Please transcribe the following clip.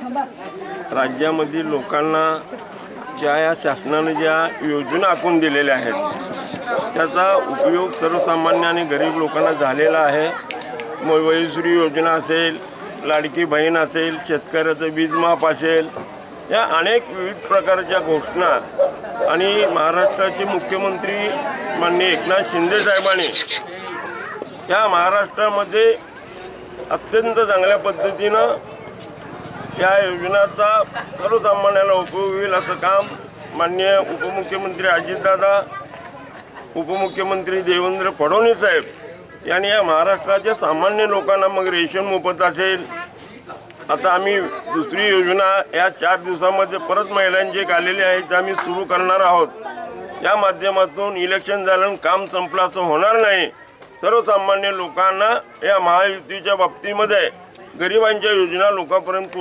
राज्यामधील लोकांना या शासनाने ज्या योजना आखून दिलेल्या आहेत त्याचा उपयोग सर्वसामान्य आणि गरीब लोकांना झालेला आहे। वयोश्री योजना असेल, लाडकी बहीण असेल, शेतकऱ्याचं वीज माफ असेल, या अनेक विविध प्रकारच्या घोषणा आणि महाराष्ट्राचे मुख्यमंत्री माननीय एकनाथ शिंदे साहेबांनी या महाराष्ट्रामध्ये अत्यंत चांगल्या पद्धतीनं या योजनाचा सर्वसामान्याला उपयोग होईल असं काम माननीय उपमुख्यमंत्री अजितदादा, उपमुख्यमंत्री देवेंद्र फडणवीस साहेब यांनी या महाराष्ट्राच्या सामान्य लोकांना मग रेशन मोफत असेल। आता आम्ही दुसरी योजना या 4 दिवसामध्ये परत महिलांचे एक आलेले आहे ते आम्ही सुरू करणार आहोत। या माध्यमातून इलेक्शन झालं काम संपलं असं होणार नाही। सर्वसामान्य लोकांना या महायुतीच्या बाबतीमध्ये गरिबांच्या योजना लोकांपर्यंत